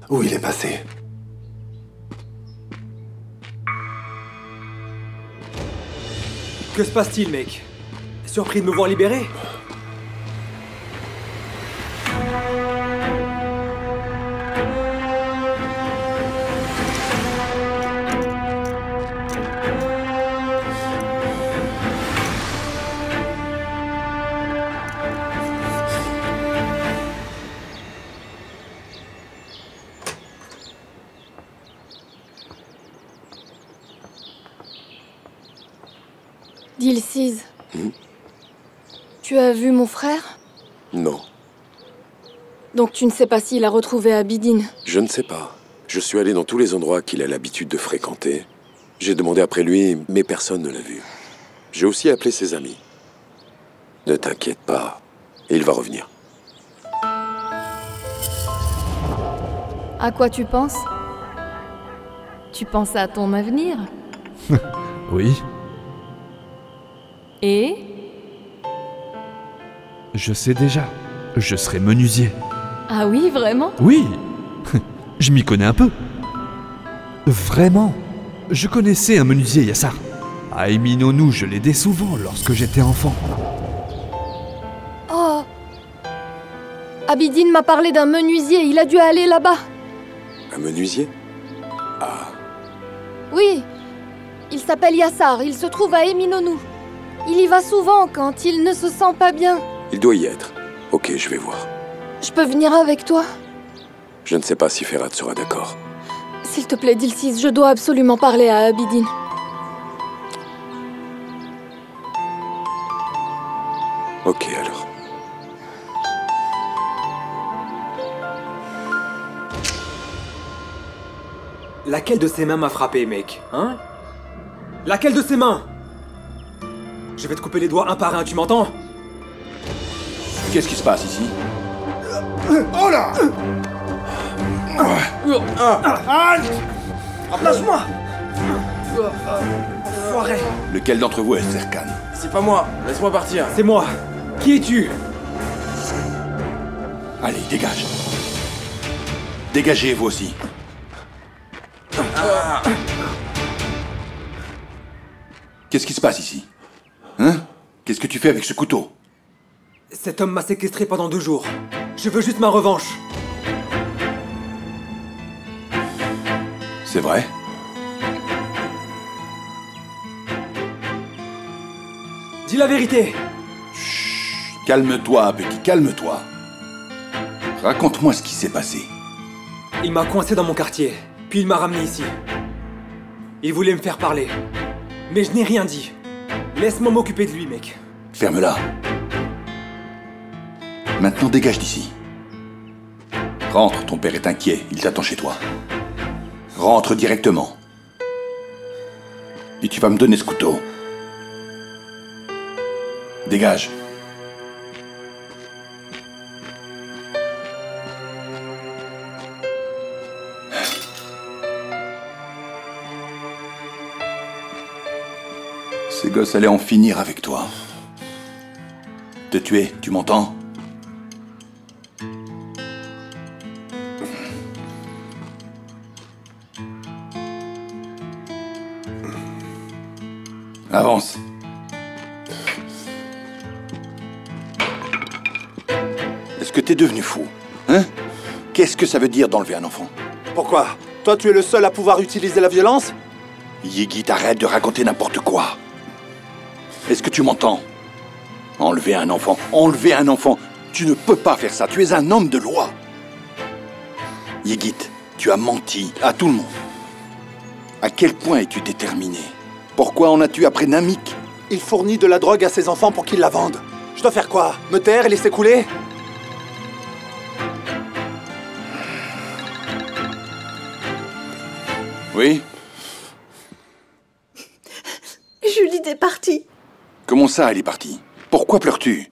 Où il est passé? Que se passe-t-il, mec? Surpris de me voir libéré? Dilsiz, tu as vu mon frère? Non, Donc tu ne sais pas s'il a retrouvé Abidine? je ne sais pas. Je suis allé dans tous les endroits qu'il a l'habitude de fréquenter. J'ai demandé après lui, mais personne ne l'a vu. J'ai aussi appelé ses amis. Ne t'inquiète pas, il va revenir. À quoi tu penses? Tu penses à ton avenir? Oui, Et? je sais déjà. Je serai menuisier. Ah oui, vraiment? Oui, je m'y connais un peu. Vraiment. Je connaissais un menuisier, Yassar. À Eminonou, je l'aidais souvent lorsque j'étais enfant. Oh! Abidine m'a parlé d'un menuisier, il a dû aller là-bas. Un menuisier? Oui, il s'appelle Yassar, il se trouve à Eminonou. Il y va souvent quand il ne se sent pas bien. Il doit y être. Ok, je vais voir. Je peux venir avec toi? Je ne sais pas si Ferhat sera d'accord. S'il te plaît, Dilsiz, je dois absolument parler à Abidine. Ok, alors. Laquelle de ses mains m'a frappé, mec? Hein? Laquelle de ses mains? Je vais te couper les doigts un par un, tu m'entends? Qu'est-ce qui se passe ici? Oh là! Halte! Lâche-moi! Enfoiré! Lequel d'entre vous est Serkan? C'est pas moi, laisse-moi partir. C'est moi! Qui es-tu? Allez, dégage. Dégagez, vous aussi. Qu'est-ce qui se passe ici? Hein? Qu'est-ce que tu fais avec ce couteau? Cet homme m'a séquestré pendant 2 jours. Je veux juste ma revanche. C'est vrai? Dis la vérité! Calme-toi, petit, calme-toi. Raconte-moi ce qui s'est passé. Il m'a coincé dans mon quartier, puis il m'a ramené ici. Il voulait me faire parler. Mais je n'ai rien dit. Laisse-moi m'occuper de lui, mec. Ferme-la. Maintenant, dégage d'ici. Rentre, ton père est inquiet, il t'attend chez toi. Rentre directement. Et tu vas me donner ce couteau. Dégage. Ces gosses allaient en finir avec toi. Te tuer, tu m'entends? Avance. Est-ce que t'es devenu fou? Hein? Qu'est-ce que ça veut dire d'enlever un enfant? Pourquoi? Toi, tu es le seul à pouvoir utiliser la violence? Yigit, arrête de raconter n'importe quoi. Est-ce que tu m'entends? Enlever un enfant, enlever un enfant. Tu ne peux pas faire ça, tu es un homme de loi. Yigit, tu as menti à tout le monde. À quel point es-tu déterminé? Pourquoi en as-tu après Namik? Il fournit de la drogue à ses enfants pour qu'ils la vendent. Je dois faire quoi? Me taire et laisser couler? Oui? Julide est partie. Comment ça, elle est partie? Pourquoi pleures-tu?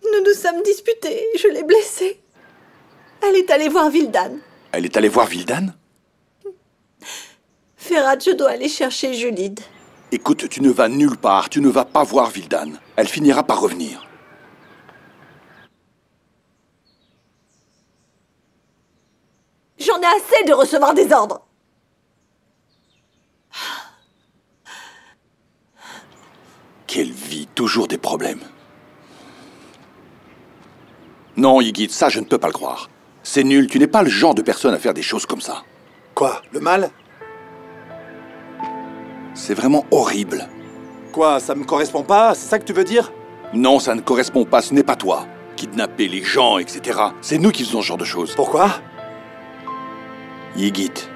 Nous nous sommes disputés. Je l'ai blessée. Elle est allée voir Vildan. Elle est allée voir Vildan? Ferhat, je dois aller chercher Julide. Écoute, tu ne vas nulle part, tu ne vas pas voir Vildan. Elle finira par revenir. J'en ai assez de recevoir des ordres. Quelle vie, toujours des problèmes. Non, Ygritte, ça je ne peux pas le croire. C'est nul, tu n'es pas le genre de personne à faire des choses comme ça. Quoi? Le mal? C'est vraiment horrible. Quoi? Ça me correspond pas? C'est ça que tu veux dire? Non, ça ne correspond pas, ce n'est pas toi. Kidnapper les gens, etc. C'est nous qui faisons ce genre de choses. Pourquoi? Ygritte,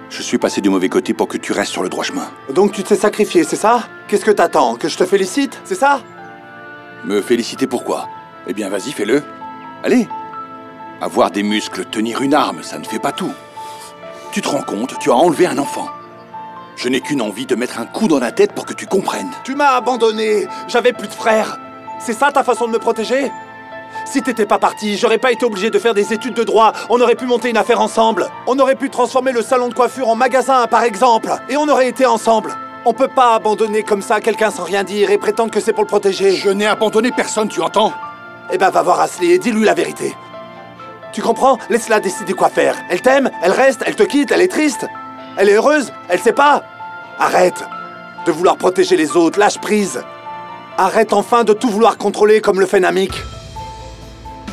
je suis passé du mauvais côté pour que tu restes sur le droit chemin. Donc tu t'es sacrifié, c'est ça? Qu'est-ce que t'attends? Que je te félicite? C'est ça? Me féliciter pourquoi? Eh bien, vas-y, fais-le. Allez. Avoir des muscles, tenir une arme, ça ne fait pas tout. Tu te rends compte, tu as enlevé un enfant. Je n'ai qu'une envie de mettre un coup dans la tête pour que tu comprennes. Tu m'as abandonné. J'avais plus de frères. C'est ça ta façon de me protéger? Si t'étais pas parti, j'aurais pas été obligé de faire des études de droit. On aurait pu monter une affaire ensemble. On aurait pu transformer le salon de coiffure en magasin, par exemple. Et on aurait été ensemble. On peut pas abandonner comme ça quelqu'un sans rien dire et prétendre que c'est pour le protéger. Je n'ai abandonné personne, tu entends? Eh ben va voir Ashley et dis-lui la vérité. Tu comprends? Laisse-la décider quoi faire. Elle t'aime, elle reste, elle te quitte, elle est triste. Elle est heureuse, elle sait pas. Arrête de vouloir protéger les autres, lâche prise. Arrête enfin de tout vouloir contrôler comme le fait Namik.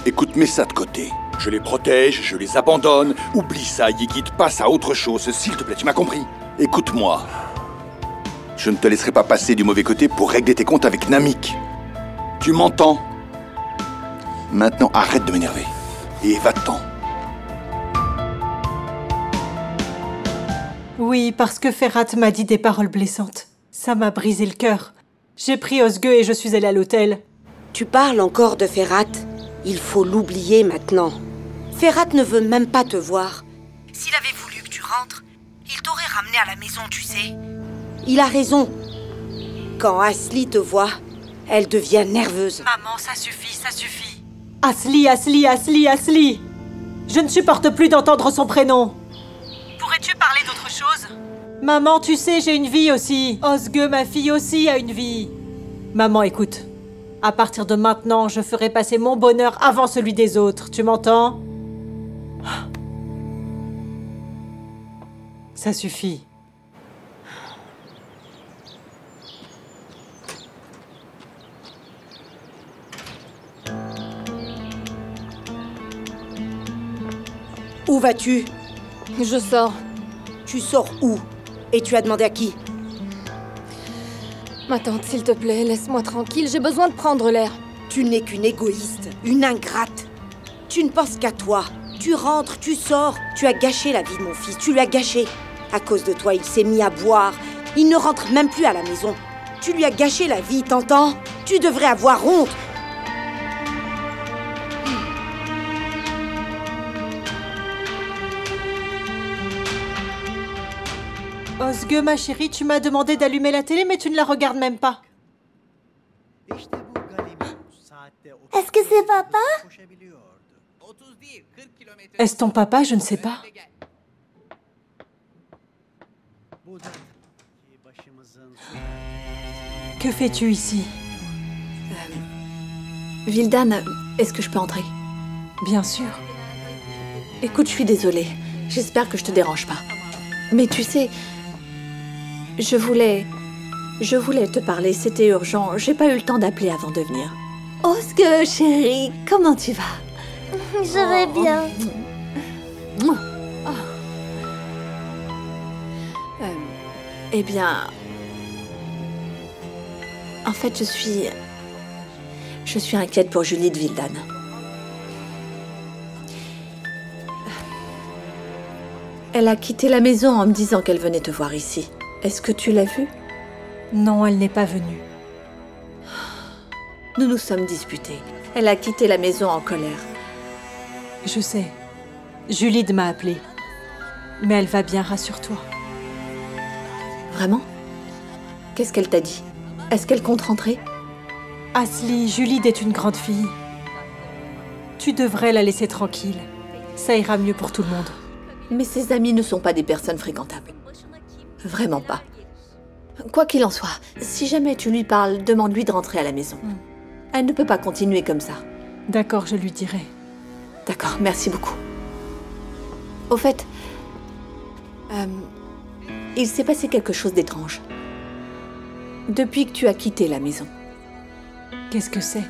Écoute, mets ça de côté. Je les protège, je les abandonne. Oublie ça, Ygritte, passe à autre chose, s'il te plaît, tu m'as compris? Écoute-moi. Je ne te laisserai pas passer du mauvais côté pour régler tes comptes avec Namik. Tu m'entends? Maintenant, arrête de m'énerver. Et va-t'en. Oui, parce que Ferhat m'a dit des paroles blessantes. Ça m'a brisé le cœur. J'ai pris Osgue et je suis allée à l'hôtel. Tu parles encore de Ferhat? Il faut l'oublier maintenant. Ferhat ne veut même pas te voir. S'il avait voulu que tu rentres, il t'aurait ramené à la maison, tu sais. Il a raison. Quand Ashley te voit, elle devient nerveuse. Maman, ça suffit, ça suffit. Ashley, Ashley, Ashley, Ashley. Je ne supporte plus d'entendre son prénom. Pourrais-tu parler d'autre chose? Maman, tu sais, j'ai une vie aussi. Osgue, ma fille aussi, a une vie. Maman, écoute. À partir de maintenant, je ferai passer mon bonheur avant celui des autres. Tu m'entends? Ça suffit. Où vas-tu? Je sors. Tu sors où? Et tu as demandé à qui? Ma tante, s'il te plaît, laisse-moi tranquille, j'ai besoin de prendre l'air. Tu n'es qu'une égoïste, une ingrate. Tu ne penses qu'à toi. Tu rentres, tu sors. Tu as gâché la vie de mon fils, tu l'as gâché. À cause de toi, il s'est mis à boire. Il ne rentre même plus à la maison. Tu lui as gâché la vie, t'entends? Tu devrais avoir honte. Osgue, ma chérie, tu m'as demandé d'allumer la télé, mais tu ne la regardes même pas. Est-ce que c'est papa? Est-ce ton papa? Je ne sais pas. Que fais-tu ici? Vildan, est-ce que je peux entrer? Bien sûr. Écoute, je suis désolée. J'espère que je te dérange pas. Mais tu sais, je voulais te parler, c'était urgent. J'ai pas eu le temps d'appeler avant de venir. Osgue, chérie, comment tu vas? Je vais bien. Eh bien... En fait, je suis inquiète pour Julie de Vildan. Elle a quitté la maison en me disant qu'elle venait te voir ici. Est-ce que tu l'as vue? Non, elle n'est pas venue. Nous nous sommes disputés. Elle a quitté la maison en colère. Je sais. Julide m'a appelée. Mais elle va bien, rassure-toi. Vraiment? Qu'est-ce qu'elle t'a dit? Est-ce qu'elle compte rentrer? Ashley, Julide est une grande fille. Tu devrais la laisser tranquille. Ça ira mieux pour tout le monde. Mais ses amis ne sont pas des personnes fréquentables. Vraiment pas. Quoi qu'il en soit, si jamais tu lui parles, demande-lui de rentrer à la maison. Elle ne peut pas continuer comme ça. D'accord, je lui dirai. D'accord, merci beaucoup. Au fait, il s'est passé quelque chose d'étrange. Depuis que tu as quitté la maison. Qu'est-ce que c'est?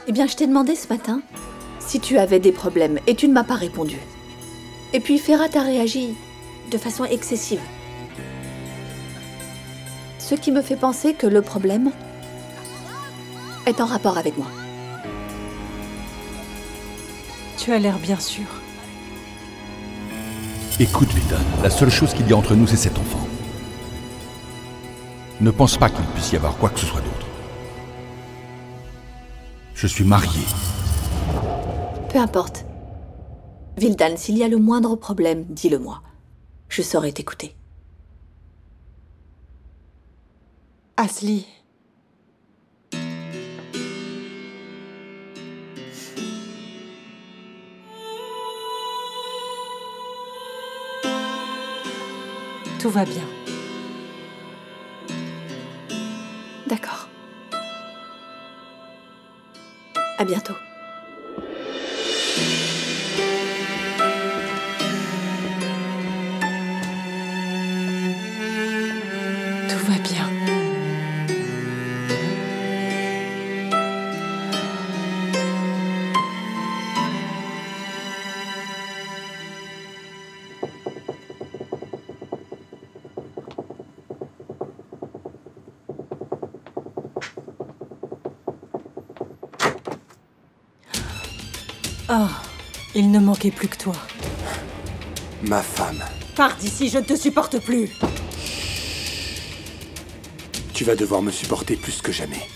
Eh bien, je t'ai demandé ce matin si tu avais des problèmes et tu ne m'as pas répondu. Et puis Ferhat a réagi de façon excessive. Ce qui me fait penser que le problème est en rapport avec moi. Tu as l'air bien sûr. Écoute, Vildan, la seule chose qu'il y a entre nous, c'est cet enfant. Ne pense pas qu'il puisse y avoir quoi que ce soit d'autre. Je suis marié. Peu importe. Vildan, s'il y a le moindre problème, dis-le-moi. Je saurai t'écouter. Asli. Tout va bien. D'accord. À bientôt. Tout va bien. Oh, il ne manquait plus que toi. Ma femme. Pars d'ici, je ne te supporte plus. Tu vas devoir me supporter plus que jamais.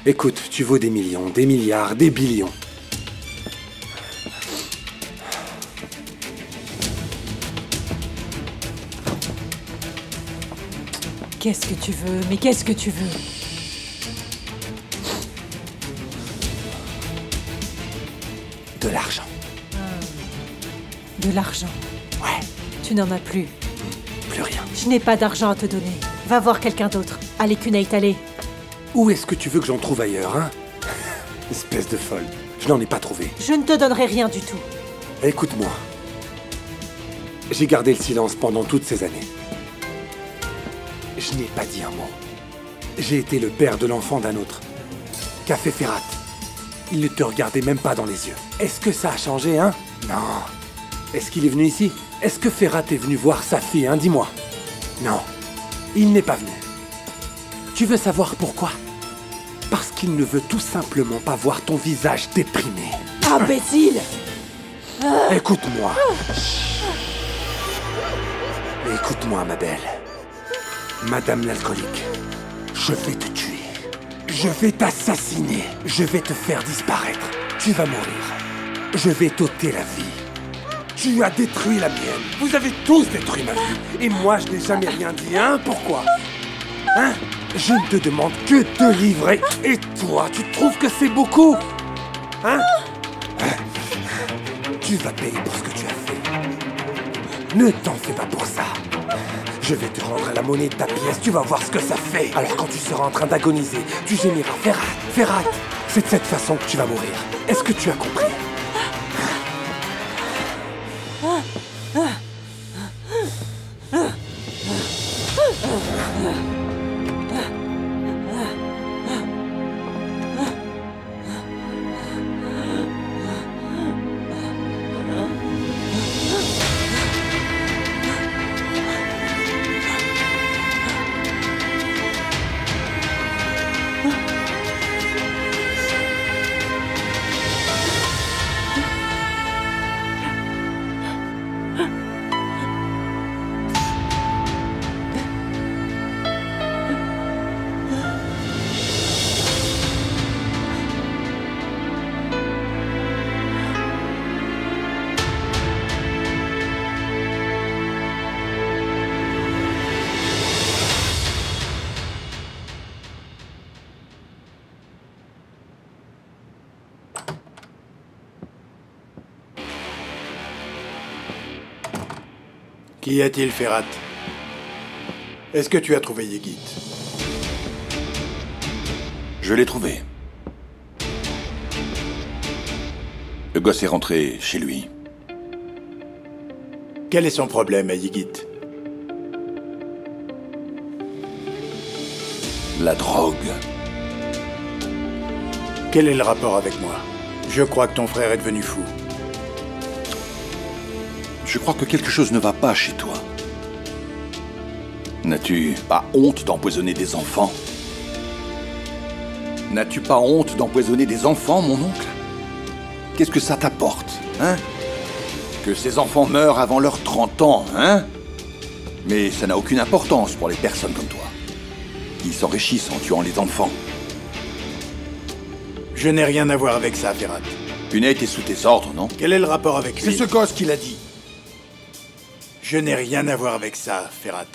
Écoute, tu vaux des millions, des milliards, des billions. Qu'est-ce que tu veux? Mais qu'est-ce que tu veux? De l'argent. De l'argent? Ouais. Tu n'en as plus. Plus rien. Je n'ai pas d'argent à te donner. Va voir quelqu'un d'autre. Allez, Cunait, allez. Où est-ce que tu veux que j'en trouve ailleurs, hein? Espèce de folle. Je n'en ai pas trouvé. Je ne te donnerai rien du tout. Écoute-moi. J'ai gardé le silence pendant toutes ces années. Je n'ai pas dit un mot. J'ai été le père de l'enfant d'un autre. Qu'a fait Ferhat? Il ne te regardait même pas dans les yeux. Est-ce que ça a changé, hein? Non. Est-ce qu'il est venu ici? Est-ce que Ferhat est venu voir sa fille, hein? Dis-moi. Non. Il n'est pas venu. Tu veux savoir pourquoi? Parce qu'il ne veut tout simplement pas voir ton visage déprimé. Imbécile! Écoute-moi. Écoute-moi, ma belle. Madame l'alcoolique, je vais te tuer. Je vais t'assassiner. Je vais te faire disparaître. Tu vas mourir. Je vais t'ôter la vie. Tu as détruit la mienne. Vous avez tous détruit ma vie. Et moi, je n'ai jamais rien dit, hein? Pourquoi? Hein? Je ne te demande que de livrer. Et toi, tu trouves que c'est beaucoup? Hein? Tu vas payer pour ce que tu as fait. Ne t'en fais pas pour ça. Je vais te rendre la monnaie de ta pièce, tu vas voir ce que ça fait. Alors quand tu seras en train d'agoniser, tu gémiras. Ferhat, Ferhat, c'est de cette façon que tu vas mourir. Est-ce que tu as compris? Qu'y a-t-il, Ferhat? Est-ce que tu as trouvé Yegit? Je l'ai trouvé. Le gosse est rentré chez lui. Quel est son problème à Yigit? La drogue. Quel est le rapport avec moi? Je crois que ton frère est devenu fou. Je crois que quelque chose ne va pas chez toi. N'as-tu pas honte d'empoisonner des enfants? N'as-tu pas honte d'empoisonner des enfants, mon oncle? Qu'est-ce que ça t'apporte, hein? Que ces enfants meurent avant leurs 30 ans, hein? Mais ça n'a aucune importance pour les personnes comme toi. Ils s'enrichissent en tuant les enfants. Je n'ai rien à voir avec ça, Ferhat. Cuneit est sous tes ordres, non? Quel est le rapport avec lui? C'est ce gosse qui l'a dit. Je n'ai rien à voir avec ça, Ferhat.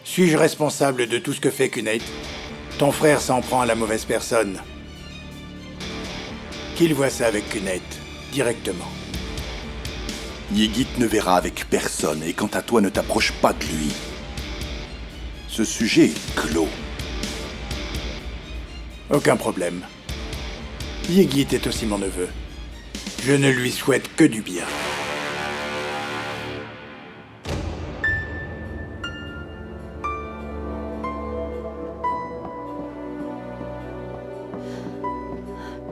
Suis-je responsable de tout ce que fait Cuneit? Ton frère s'en prend à la mauvaise personne. Qu'il voit ça avec Cuneit, directement. Yigit ne verra avec personne, et quant à toi, ne t'approche pas de lui. Ce sujet est clos. Aucun problème. Yigit est aussi mon neveu. Je ne lui souhaite que du bien.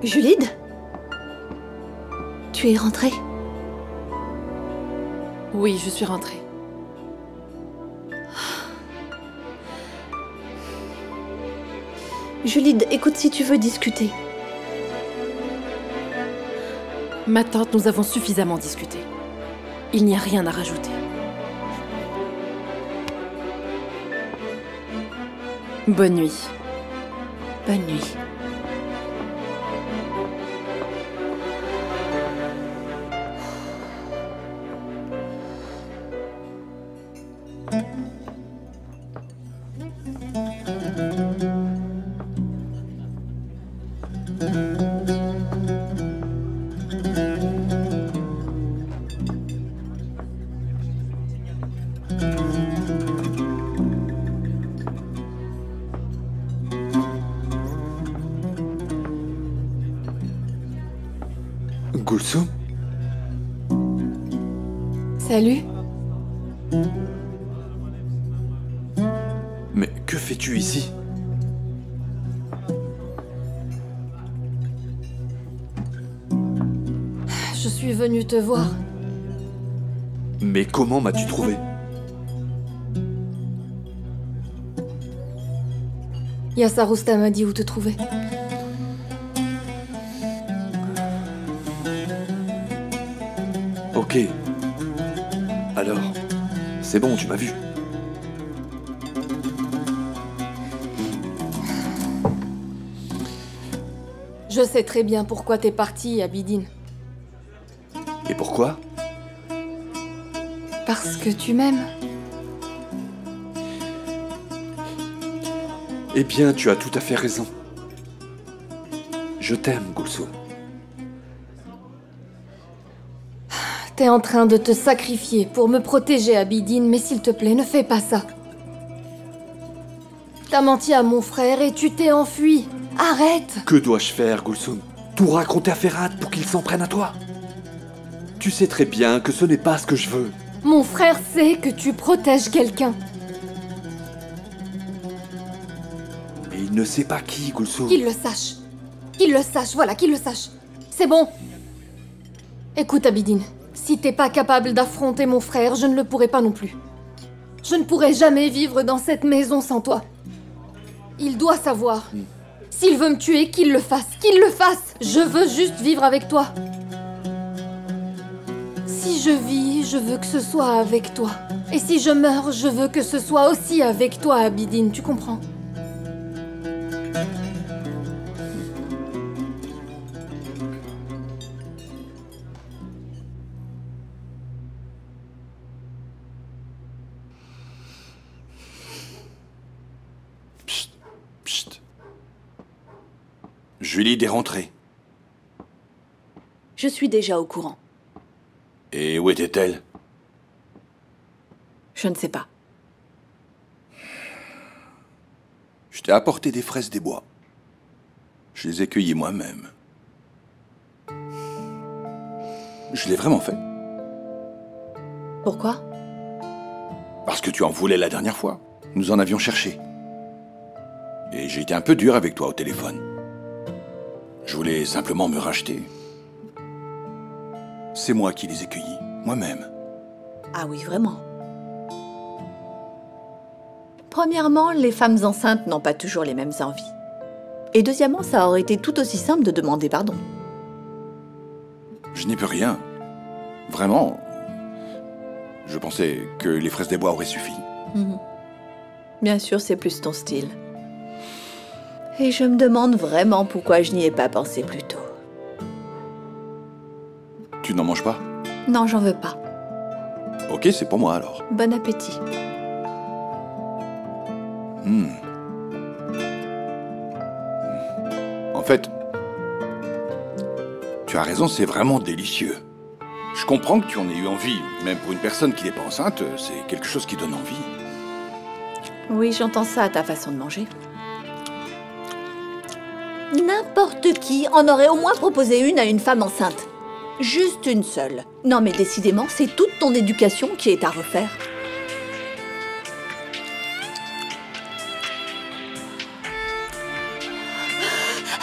Julide? Tu es rentrée? Oui, je suis rentrée. Julide, écoute, si tu veux discuter. Ma tante, nous avons suffisamment discuté. Il n'y a rien à rajouter. Bonne nuit. Bonne nuit. Gulsum? Salut. Mais que fais-tu ici? Je suis venue te voir. Mais comment m'as-tu trouvé? Yassar Oustam m'a dit où te trouver. Ok. Alors, c'est bon, tu m'as vu. Je sais très bien pourquoi t'es parti, Abidine. Et pourquoi? Parce que tu m'aimes. Eh bien, tu as tout à fait raison. Je t'aime, Gulsum. T'es en train de te sacrifier pour me protéger, Abidine, mais s'il te plaît, ne fais pas ça. T'as menti à mon frère et tu t'es enfui. Arrête! Que dois-je faire, Gulsum? Tout raconter à Ferhat pour qu'il s'en prenne à toi? Tu sais très bien que ce n'est pas ce que je veux. Mon frère sait que tu protèges quelqu'un. Mais il ne sait pas qui, Gulsum. Qu'il le sache. Qu'il le sache, voilà, qu'il le sache. C'est bon. Écoute, Abidine, si t'es pas capable d'affronter mon frère, je ne le pourrai pas non plus. Je ne pourrai jamais vivre dans cette maison sans toi. Il doit savoir. S'il veut me tuer, qu'il le fasse. Qu'il le fasse. Je veux juste vivre avec toi. Si je vis, je veux que ce soit avec toi. Et si je meurs, je veux que ce soit aussi avec toi, Abidine, tu comprends? Julide est rentrée. Je suis déjà au courant. Et où était-elle? Je ne sais pas. Je t'ai apporté des fraises des bois. Je les ai cueillies moi-même. Je l'ai vraiment fait. Pourquoi? Parce que tu en voulais la dernière fois. Nous en avions cherché. Et j'ai été un peu dur avec toi au téléphone. Je voulais simplement me racheter. C'est moi qui les ai cueillis, moi-même. Ah oui, vraiment. Premièrement, les femmes enceintes n'ont pas toujours les mêmes envies. Et deuxièmement, ça aurait été tout aussi simple de demander pardon. Je n'y peux rien. Vraiment. Je pensais que les fraises des bois auraient suffi. Bien sûr, c'est plus ton style. Et je me demande vraiment pourquoi je n'y ai pas pensé plus tôt. Tu n'en manges pas? Non, j'en veux pas. Ok, c'est pour moi alors. Bon appétit. En fait, tu as raison, c'est vraiment délicieux. Je comprends que tu en aies eu envie. Même pour une personne qui n'est pas enceinte, c'est quelque chose qui donne envie. Oui, j'entends ça à ta façon de manger. N'importe qui en aurait au moins proposé une à une femme enceinte. Juste une seule. Non mais décidément, c'est toute ton éducation qui est à refaire.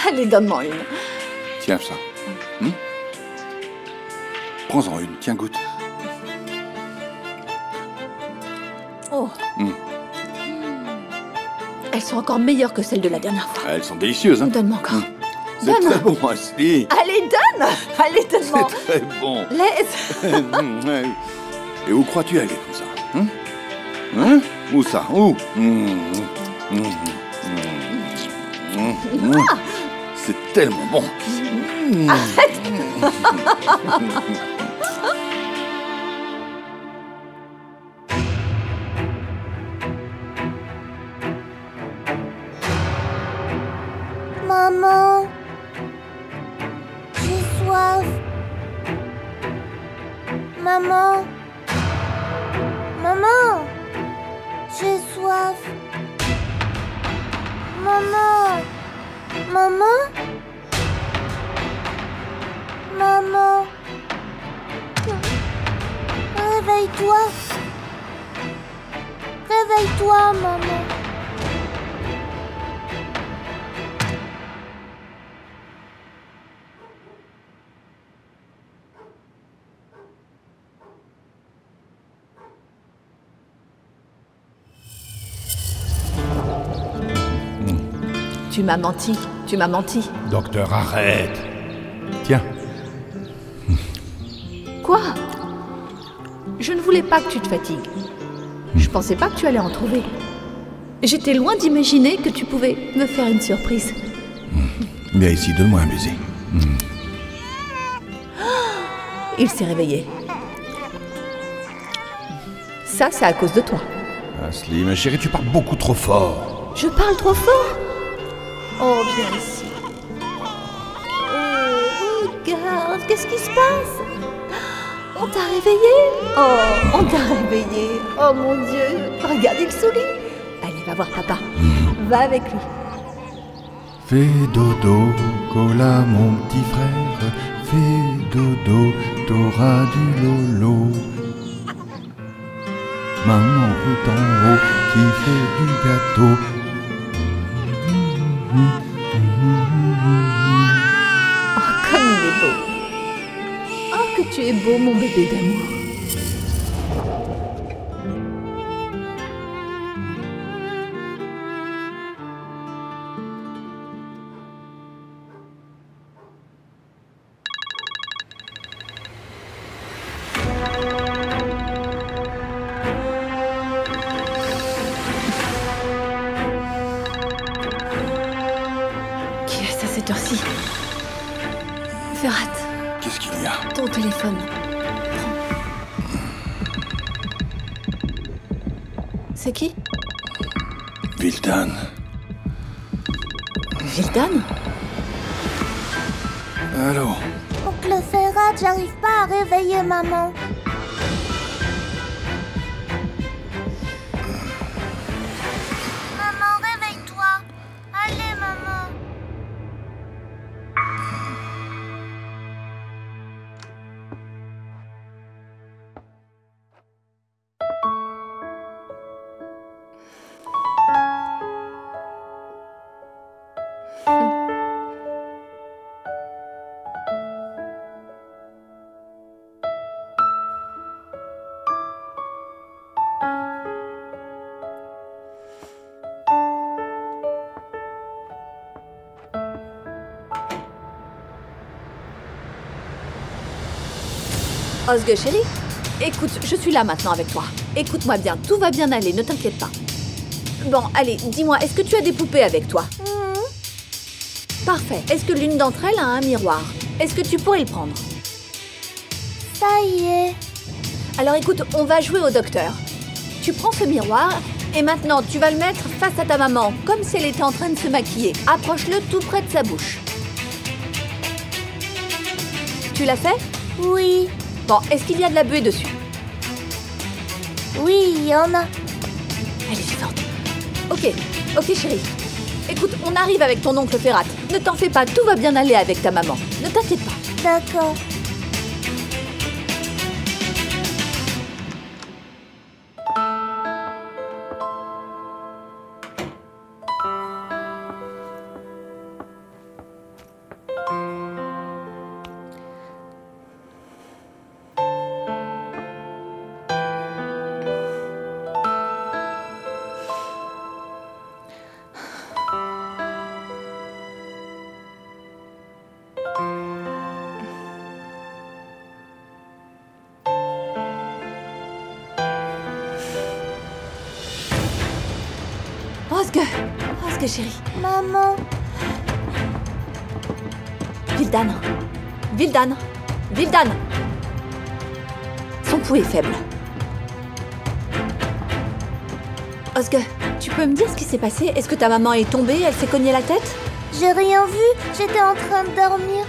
Allez, donne-moi une. Tiens ça. Prends-en une, tiens, goûte. Oh. Elles sont encore meilleures que celles de la dernière fois. Elles sont délicieuses, hein. Donne-moi encore. C'est très bon, Ashley. Allez, donne. Allez, donne-moi. C'est très bon. Laisse. Et où crois-tu aller comme ça? Où ça? Où? C'est tellement bon. Arrête. Maman, j'ai soif. Maman, maman, j'ai soif. Maman, maman, maman, réveille-toi. Réveille-toi, maman. Tu m'as menti, tu m'as menti. Docteur, arrête. Tiens. Quoi? Je ne voulais pas que tu te fatigues. Je pensais pas que tu allais en trouver. J'étais loin d'imaginer que tu pouvais me faire une surprise. Viens ici, donne-moi un baiser. Il s'est réveillé. Ça, c'est à cause de toi. Ashley, ma chérie, tu parles beaucoup trop fort. Je parle trop fort? Oh, viens ici. Oh, regarde, qu'est-ce qui se passe? On t'a réveillé? Oh, on t'a réveillé. Oh mon Dieu, regarde, il sourit. Allez, va voir papa. Va avec lui. Fais dodo, cola mon petit frère. Fais dodo, t'auras du lolo. Maman est en haut qui fait du gâteau. Oh, comme il est beau. Oh, que tu es beau, mon bébé d'amour. Qui est-ce à cette heure-ci? Ferhat. Qu'est-ce qu'il y a? Ton téléphone. C'est qui? Vildan. Vildan? Allô? Oncle Ferhat, j'arrive pas à réveiller maman. Maman, réveille-toi. Allez, maman. Osgood, chérie, écoute, je suis là maintenant avec toi. Écoute-moi bien, tout va bien aller, ne t'inquiète pas. Bon, allez, dis-moi, est-ce que tu as des poupées avec toi? Parfait. Est-ce que l'une d'entre elles a un miroir? Est-ce que tu pourrais le prendre? Ça y est. Alors écoute, on va jouer au docteur. Tu prends ce miroir et maintenant tu vas le mettre face à ta maman, comme si elle était en train de se maquiller. Approche-le tout près de sa bouche. Tu l'as fait? Oui. Bon, est-ce qu'il y a de la buée dessus? Oui, il y en a. Elle est vivante. Ok chérie. Écoute, on arrive avec ton oncle Ferrat. Ne t'en fais pas, tout va bien aller avec ta maman. Ne t'inquiète pas. D'accord. Osgood, chérie. Maman. Vildan. Son pouls est faible. Osgood, tu peux me dire ce qui s'est passé? Est-ce que ta maman est tombée? Elle s'est cognée la tête? J'ai rien vu. J'étais en train de dormir.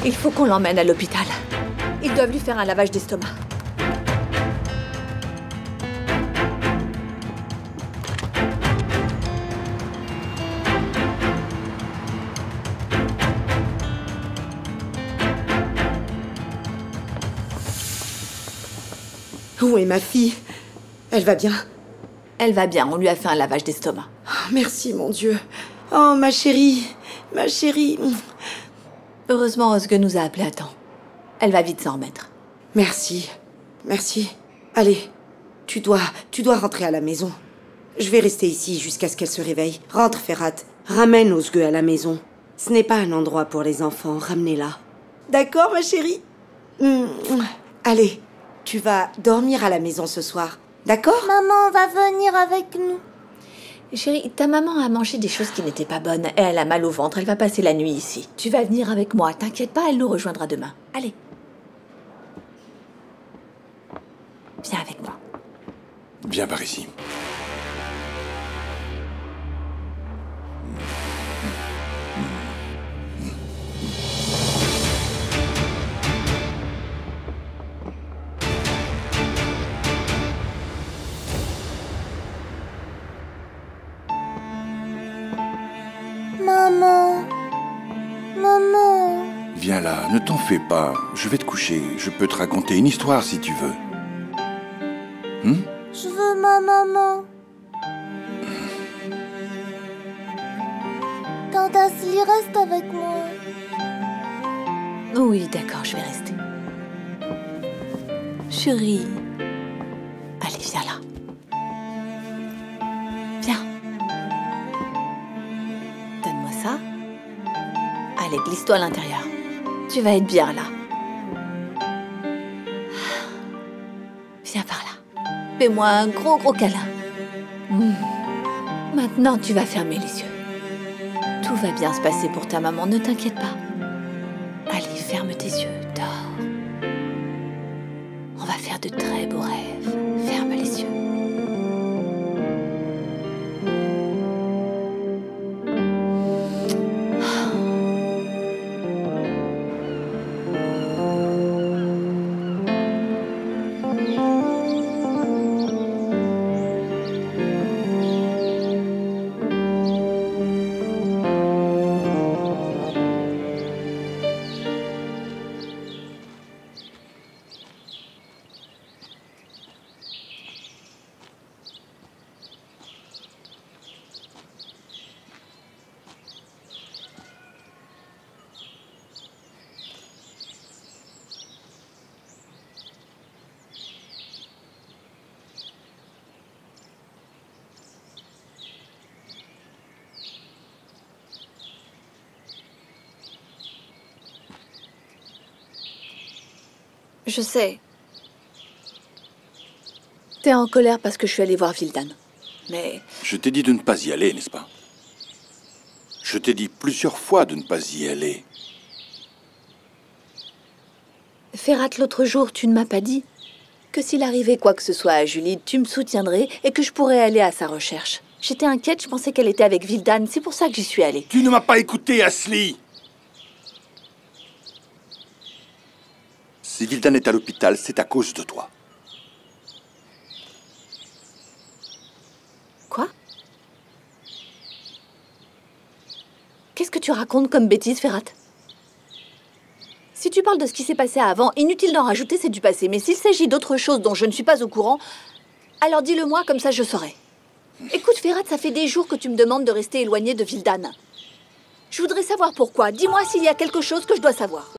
Il faut qu'on l'emmène à l'hôpital. Ils doivent lui faire un lavage d'estomac. Où est ma fille? Elle va bien? Elle va bien, on lui a fait un lavage d'estomac. Oh, merci, mon Dieu. Oh, ma chérie. Ma chérie. Heureusement, Osgood nous a appelés à temps. Elle va vite s'en remettre. Merci. Allez, tu dois rentrer à la maison. Je vais rester ici jusqu'à ce qu'elle se réveille. Rentre, Ferrat. Ramène Osgood à la maison. Ce n'est pas un endroit pour les enfants. Ramenez-la. D'accord, ma chérie? Allez, tu vas dormir à la maison ce soir. D'accord? Maman va venir avec nous. Chérie, ta maman a mangé des choses qui n'étaient pas bonnes. Elle a mal au ventre, elle va passer la nuit ici. Tu vas venir avec moi, t'inquiète pas, elle nous rejoindra demain. Allez. Viens avec moi. Viens par ici. Maman. Viens là, ne t'en fais pas. Je vais te coucher. Je peux te raconter une histoire si tu veux. Je veux ma maman. Tante Ashley, reste avec moi. Oui, d'accord, je vais rester. Chérie. Allez, viens là. Viens. Donne-moi ça. Allez, glisse-toi à l'intérieur. Tu vas être bien là. Viens par là. Fais-moi un gros câlin. Maintenant, tu vas fermer les yeux. Tout va bien se passer pour ta maman, ne t'inquiète pas. Allez, ferme tes yeux, dors. On va faire de très beaux rêves. Ferme les yeux. Je sais. T'es en colère parce que je suis allée voir Vildan. Mais... Je t'ai dit de ne pas y aller, n'est-ce pas? Je t'ai dit plusieurs fois de ne pas y aller. Ferhat, l'autre jour, tu ne m'as pas dit que s'il arrivait quoi que ce soit à Julie, tu me soutiendrais et que je pourrais aller à sa recherche. J'étais inquiète, je pensais qu'elle était avec Vildan, c'est pour ça que j'y suis allée. Tu ne m'as pas écouté, Asli! Si Vildan est à l'hôpital, c'est à cause de toi. Quoi? Qu'est-ce que tu racontes comme bêtise, Ferhat? Si tu parles de ce qui s'est passé avant, inutile d'en rajouter, c'est du passé. Mais s'il s'agit d'autre chose dont je ne suis pas au courant, alors dis-le-moi, comme ça je saurai. Écoute, Ferhat, ça fait des jours que tu me demandes de rester éloignée de Vildan. Je voudrais savoir pourquoi. Dis-moi s'il y a quelque chose que je dois savoir.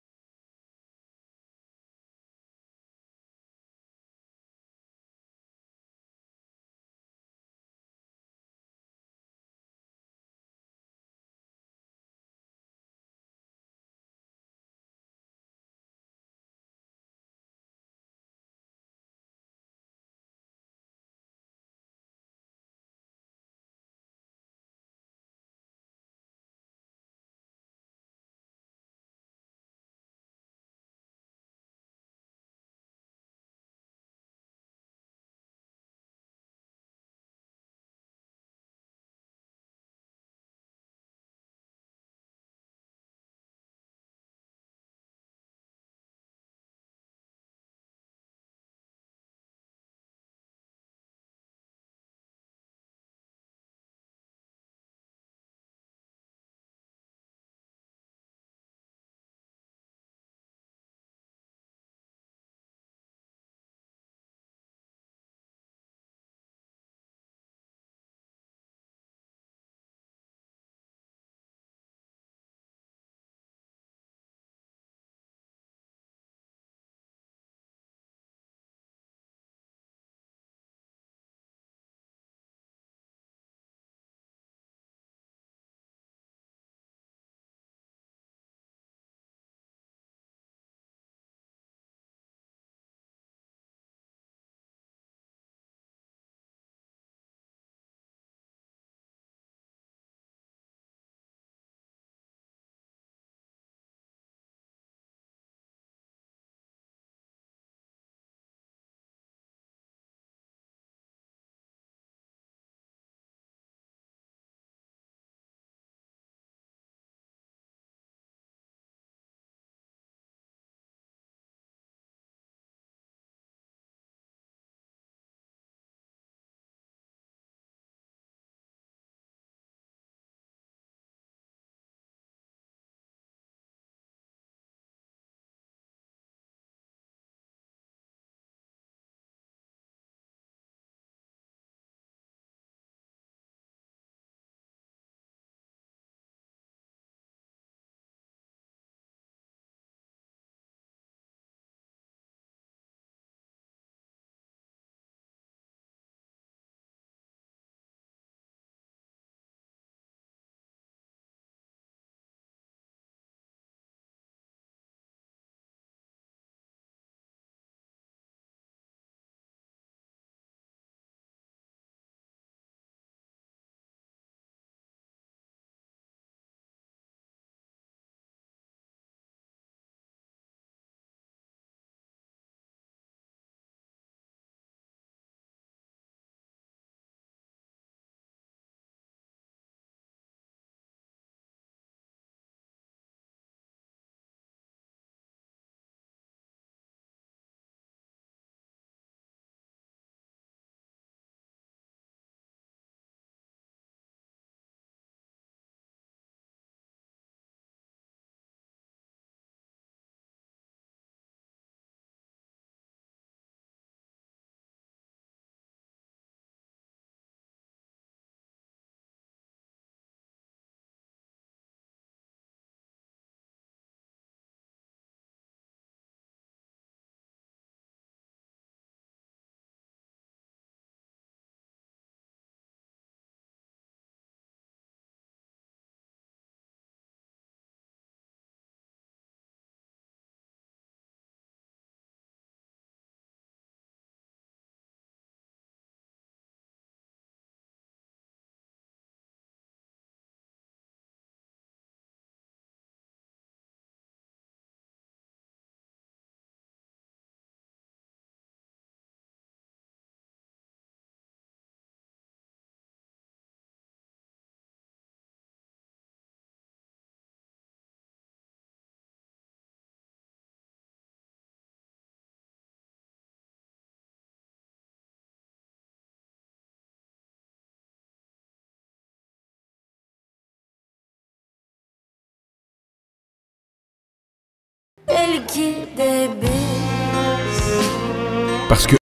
Parce que...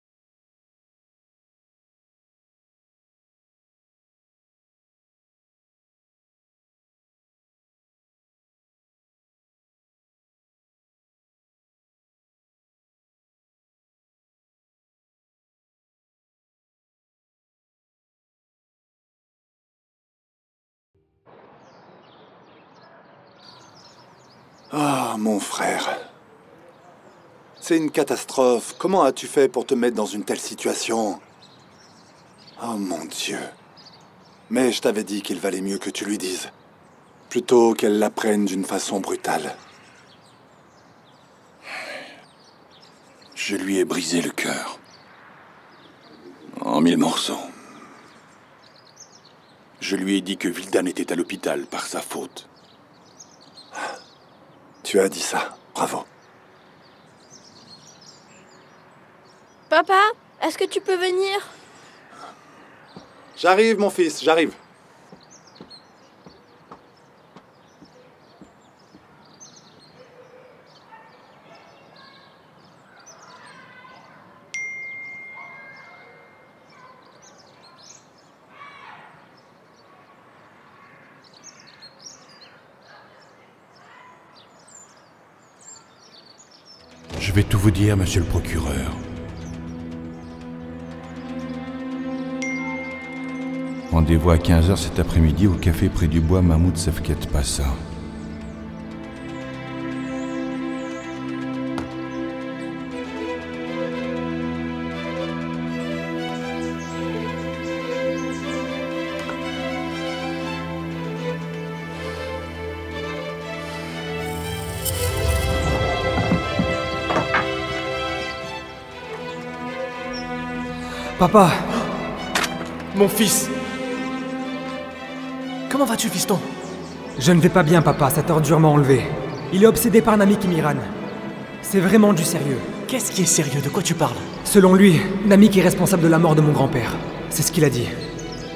Ah, mon frère. C'est une catastrophe. Comment as-tu fait pour te mettre dans une telle situation? Oh mon Dieu. Mais je t'avais dit qu'il valait mieux que tu lui dises. Plutôt qu'elle l'apprenne d'une façon brutale. Je lui ai brisé le cœur. En 1000 morceaux. Je lui ai dit que Vildan était à l'hôpital par sa faute. Tu as dit ça. Bravo. Papa, est-ce que tu peux venir? J'arrive, mon fils, j'arrive. Je vais tout vous dire, monsieur le procureur. Rendez-vous à 15h cet après-midi au café près du bois Mahmoud Safket Passa. Papa! Mon fils! Comment vas-tu, fiston? Je ne vais pas bien, papa. Cette ordure m'a enlevé. Il est obsédé par Namik Miran. C'est vraiment du sérieux. Qu'est-ce qui est sérieux? De quoi tu parles? Selon lui, Namik est responsable de la mort de mon grand-père. C'est ce qu'il a dit.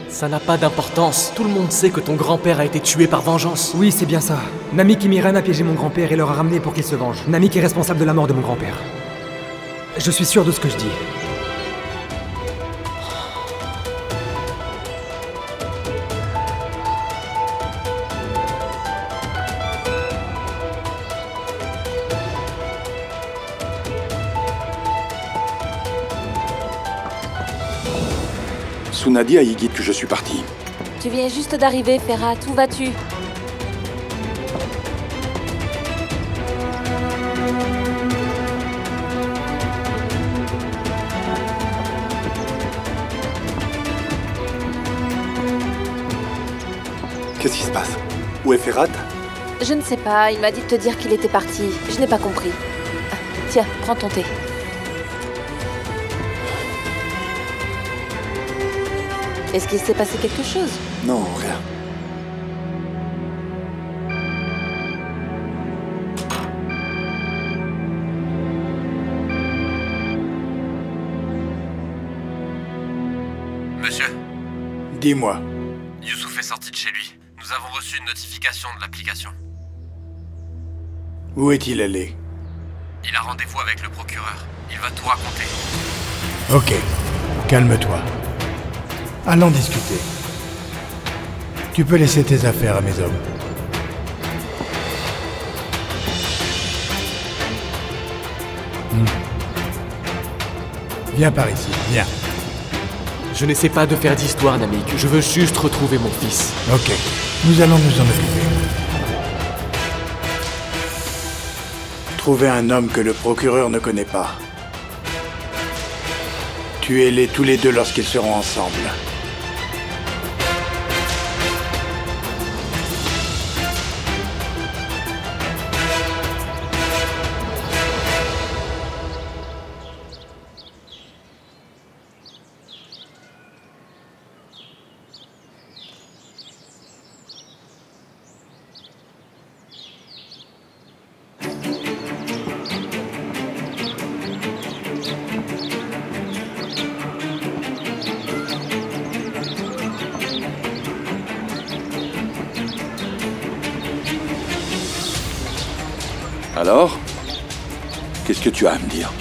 Ça n'a pas d'importance. Tout le monde sait que ton grand-père a été tué par vengeance. Oui, c'est bien ça. Namik Miran a piégé mon grand-père et leur a ramené pour qu'il se venge. Namik est responsable de la mort de mon grand-père. Je suis sûr de ce que je dis. Souna dit à Yigit que je suis parti. Tu viens juste d'arriver, Ferhat. Où vas-tu? Qu'est-ce qui se passe? Où est Ferhat? Je ne sais pas. Il m'a dit de te dire qu'il était parti. Je n'ai pas compris. Tiens, prends ton thé. Est-ce qu'il s'est passé quelque chose? Non, rien. Monsieur, Dis-moi. Youssouf est sorti de chez lui. Nous avons reçu une notification de l'application. Où est-il allé? Il a rendez-vous avec le procureur. Il va tout raconter. Ok, calme-toi. Allons discuter. Tu peux laisser tes affaires à mes hommes. Viens par ici, viens. Je n'essaie pas de faire d'histoire, Namik. Je veux juste retrouver mon fils. Ok, nous allons nous en occuper. Trouver un homme que le procureur ne connaît pas. Tuez-les tous les deux lorsqu'ils seront ensemble. Alors? Qu'est-ce que tu as à me dire?